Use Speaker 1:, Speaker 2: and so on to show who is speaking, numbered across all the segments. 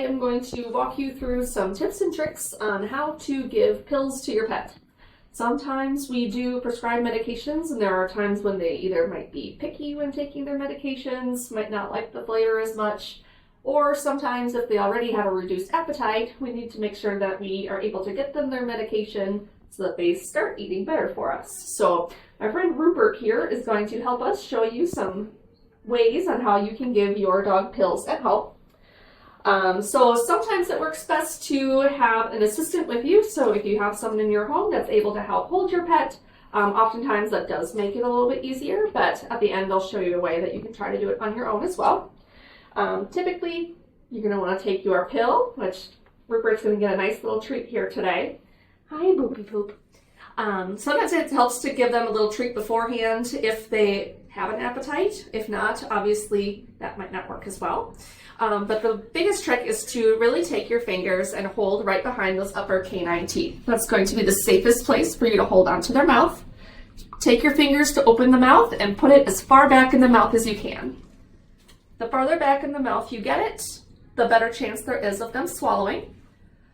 Speaker 1: am going to walk you through some tips and tricks on how to give pills to your pet. Sometimes we do prescribe medications, and there are times when they either might be picky when taking their medications, might not like the flavor as much, or sometimes if they already have a reduced appetite, we need to make sure that we are able to get them their medication so that they start eating better for us. So my friend Rupert here is going to help us show you some ways on how you can give your dog pills at home. So sometimes it works best to have an assistant with you. So if you have someone in your home that's able to help hold your pet, oftentimes that does make it a little bit easier, but at the end I'll show you a way that you can try to do it on your own as well. Typically, you're going to want to take your pill, which Rupert's going to get a nice little treat here today. Hi, Boopy Poop. Sometimes it helps to give them a little treat beforehand if they have an appetite. If not, obviously that might not work as well. But the biggest trick is to really take your fingers and hold right behind those upper canine teeth. That's going to be the safest place for you to hold onto their mouth. Take your fingers to open the mouth and put it as far back in the mouth as you can. The farther back in the mouth you get it, the better chance there is of them swallowing.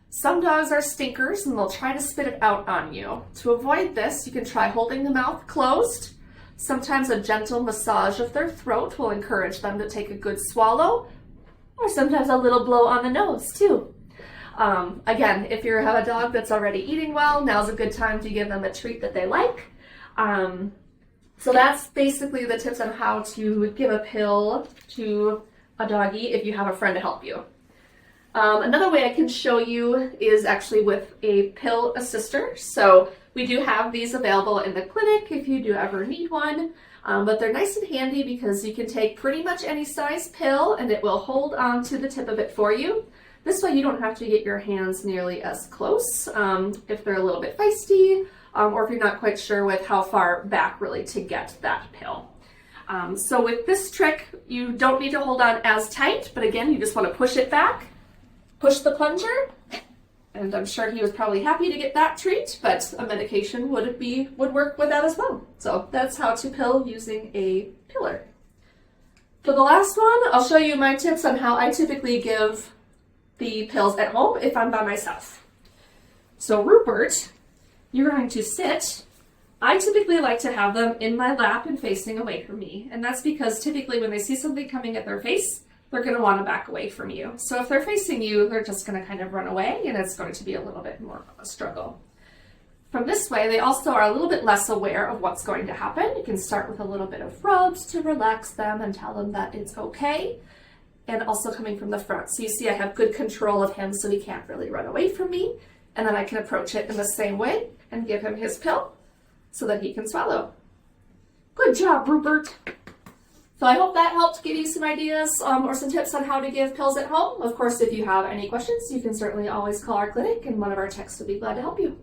Speaker 1: Some dogs are stinkers and they'll try to spit it out on you. To avoid this, you can try holding the mouth closed. Sometimes a gentle massage of their throat will encourage them to take a good swallow, or sometimes a little blow on the nose too. Again, if you have a dog that's already eating well, now's a good time to give them a treat that they like. So that's basically the tips on how to give a pill to a doggy if you have a friend to help you. Another way I can show you is actually with a pill assister. So we do have these available in the clinic if you do ever need one, but they're nice and handy because you can take pretty much any size pill and it will hold on to the tip of it for you. This way you don't have to get your hands nearly as close if they're a little bit feisty, or if you're not quite sure with how far back really to get that pill. So with this trick, you don't need to hold on as tight, but again, you just want to push it back. Push the plunger, and I'm sure he was probably happy to get that treat, but a medication would work with that as well. So that's how to pill using a pillar. For the last one, I'll show you my tips on how I typically give the pills at home if I'm by myself. So Rupert, you're going to sit. I typically like to have them in my lap and facing away from me, and that's because typically when they see something coming at their face, they're going to want to back away from you. So if they're facing you, they're just going to kind of run away, and it's going to be a little bit more of a struggle. From this way, they also are a little bit less aware of what's going to happen. You can start with a little bit of rubs to relax them and tell them that it's okay, and also coming from the front. So you see I have good control of him, so he can't really run away from me, and then I can approach it in the same way and give him his pill so that he can swallow. Good job, Rupert. So I hope that helped give you some ideas or some tips on how to give pills at home. Of course, if you have any questions, you can certainly always call our clinic and one of our techs will be glad to help you.